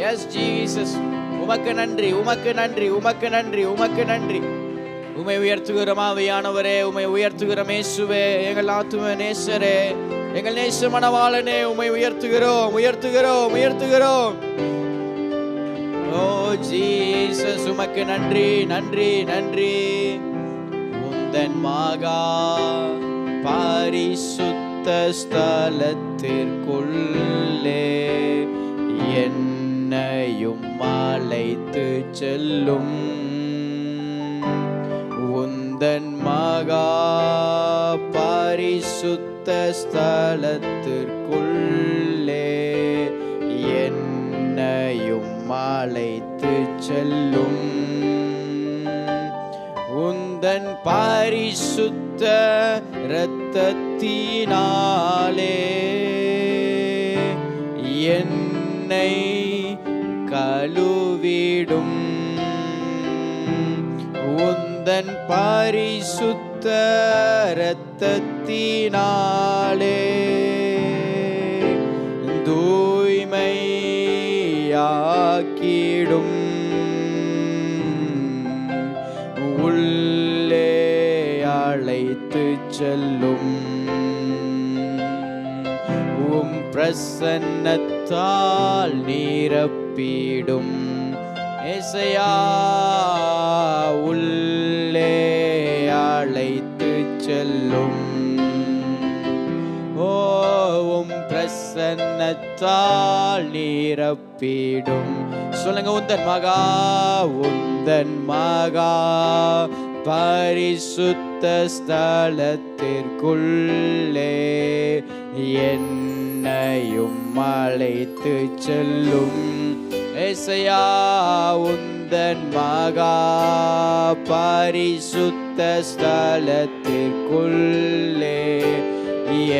S Jesus. உமக்கு நன்றி, உமக்கு நன்றி, உமக்கு நன்றி, உமக்கு நன்றி. உமை உயர்த்துகிறோம் ஆவியானவரே, உமை உயர்த்துகிறோம் இயேசுவே. எங்கள் ஆத்தும நேசரே, எங்கள் நேச மனவாளனே, உமை உயர்த்துகிறோம், உயர்த்துகிறோம், உயர்த்துகிறோம். ஓ ஜீசஸ், உமக்கு நன்றி, நன்றி, நன்றி. உந்தன் மகா பரிசுத்த ஸ்தலத்திற்குள்ளே என்னையும் அழைத்து செல்லும். உந்தன் மகா பரிசுத்த ஸ்தலத்திற்குள்ளே என்னையும் அழைத்து செல்லும். உந்தன் பரிசுத்த இரத்தத்தினாலே என்னை கழுவிடும். உந்தன் பரிசுத்த இரத்தத்தினாலே தூய்மையாக்கிடும். உள்ளே அழைத்து செல்லும். உம் பிரசன்னத்தால் நிரப்பிடும். ஏசையா, உள்ளே அழைத்து செல்லும். ஓ உம் பிரசன்னத்தால் நிரப்பிடும். சொல்லுங்க, உந்தன் மகா, உந்தன் மகா பரிசுத்த ஸ்தலத்திற்குள்ளே என்னையும் அழைத்து செல்லும். ஏசையா, உந்தன் மகா பரிசுத்த ஸ்தலத்திற்குள்ளே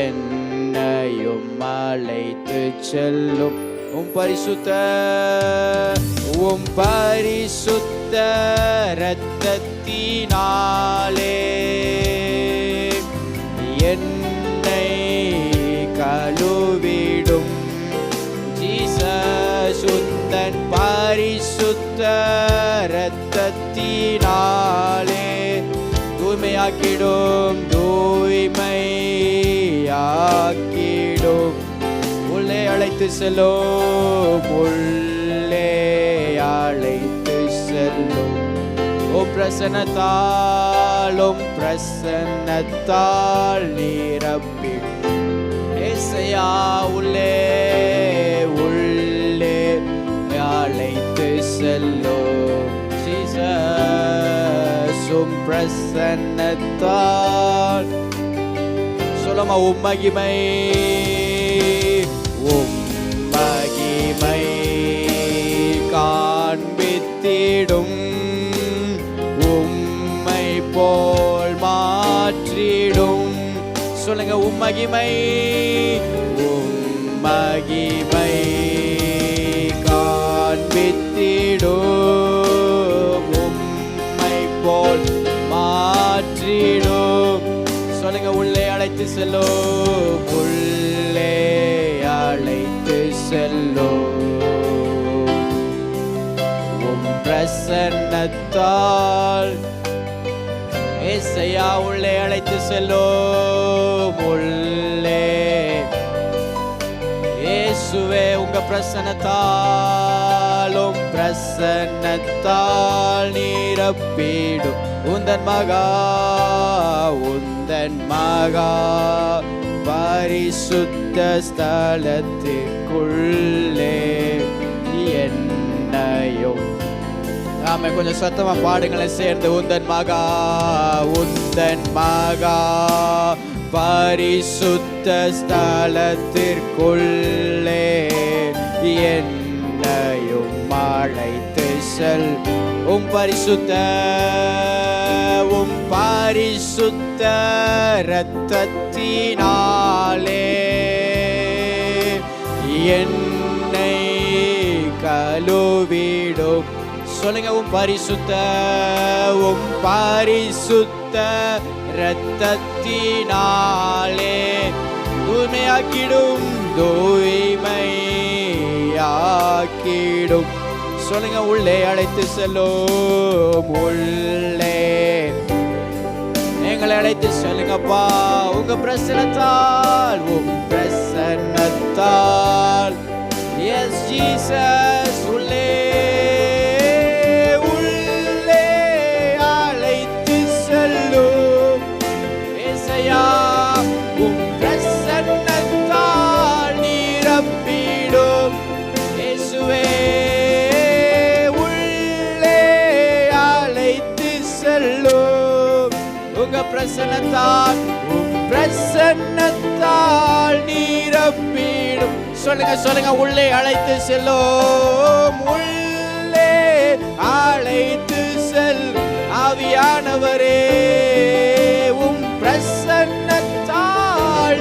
என்னையும் அழைத்து செல்லும். உம் பரிசுத்த இரத்தத்தினாலே என்னை கழுவிடும். ஜீசஸ், உந்தன் பரிசுத்த இரத்தத்தினாலே தூய்மையாக்கிடும், தூய்மையாக்கிடும். உள்ளே அழைத்து செல்லும், உள்ளே அழைத்து செல்லும். ஓ பிரசன்னத்தால், உம் பிரசன்னத்தால் நிரப்பிடும். ஏசையா, உள்ளே உள்ளே அழைத்து செல்லும். ஜீசஸ், உம் பிரசன்னத்தால். சொல்லுமா, உம் மகிமை, உம் மகிமை காண்பித்திடும். உம்மை போல் மாற்றிடும். சொல்லுங்க, உம் மகிமை, உம் மகிமை காண்பித்திடும். உம்மை போல் மாற்றிடும். சொல்லுங்க, உள்ளே அழைத்து செல்லும், உள்ளே அழைத்து செல்லும். உம் பிரசன்னத்தால். ஏசையா, உள்ளே அழைத்து செல்லும், உள்ளே. இயேசுவே, உங்க பிரசன்னத்தால், உம் பிரசன்னத்தால் நிரப்பிடும். உந்தன் மகா, உந்தன் மகா பரிசுத்த ஸ்தலத்திற்குள்ளே என்னையும். நாம கொஞ்சம் சத்தமா பாடுங்களேன் சேர்ந்து. உந்தன் மகா, உந்தன் மகா பரிசுத்த ஸ்தலத்திற்குள்ளே என்னையும் அழைத்து செல். உம் பரிசுத்த, உம் பரிசுத்த இரத்தத்தினாலே என்னை கழுவிடும். சொல்லுங்க, உம் பரிசுத்த, உம் பரிசுத்த இரத்தத்தினாலே தூய்மையாக்கிடும், தூய்மையாக்கிடும். ஆக்கிடும். சொல்லுங்க, உள்ளே அழைத்து செல்லும், உள்ளே எங்களை அழைத்து செல்லுங்கப்பா. உங்க பிரசன்னத்தால், உங்க பிரசன்னத்தால். எஸ் ஜீசஸ், உள்ளே உள்ளே அழைத்து செல்லும் ஏசையா. உம் பிரசன்னத்தால் நிரப்பிடும் இயேசுவே. உள்ளே அழைத்து செல்லும் உங்க பிரசன்னத்தால், உம் பிரசன்னத்தால் நிரப்பிடும். சொல்லுங்க சொல்லுங்க, உள்ளே அழைத்து செல்லும், உள்ளே அழைத்து செல் ஆவியானவரே. உம் பிரசன்னத்தால்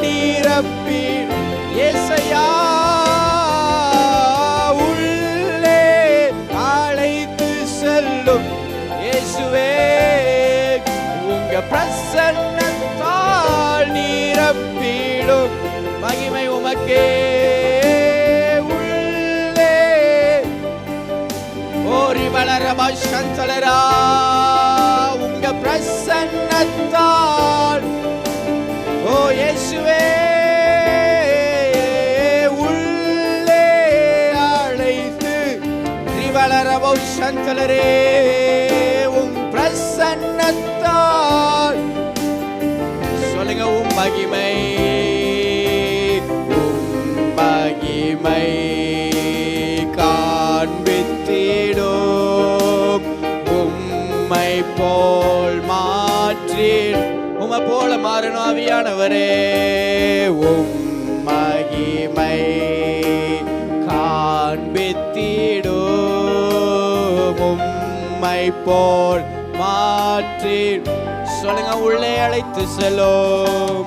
நிரப்பிடும் இயேசையா. உள்ளே அழைத்து செல்லும் இயேசுவே. உங்க பிரசன்னத்தால் நிரப்பிடும். மகிமை உமக்கே. உள்ளே ஓரி வளரமா சந்தலரா. உங்க பிரசன்னத்தால், ஓ இயேசுவே, உள்ளே அழைத்து திரிவளரமா சந்தலரே. உம் பிரசன்னத்தால். சொல்லுங்க, உம் மகிமை, உம் மகிமை காண்பித்திடும். உம்மை போல் மாற்றி, உம்மை போல மாறணும் ஆவியானவரே. உம் மகிமை காண்பித்திடும். உம்மை போல் மாற்றி. சொல்லுங்க, உள்ளே அழைத்து செல்லும்,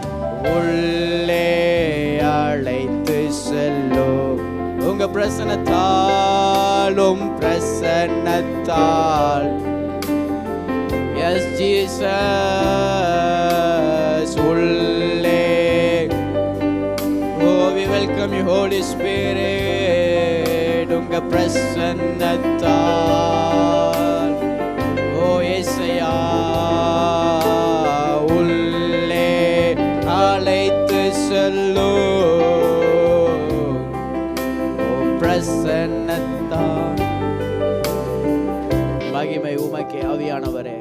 உள்ளே அழைத்து செல்லும். உங்க பிரசன்னத்தால், உம் பிரசன்னத்தால். எஸ் ஜீசஸ், உள்ளே. Oh, we welcome you, Holy Spirit. உங்க பிரசன்னத்தால், ஓ இயேசையா, உள்ளே அழைத்து செல்லும். ஓ பிரசன்னத்தால். மகிமை உமக்கே ஆவியானவரே.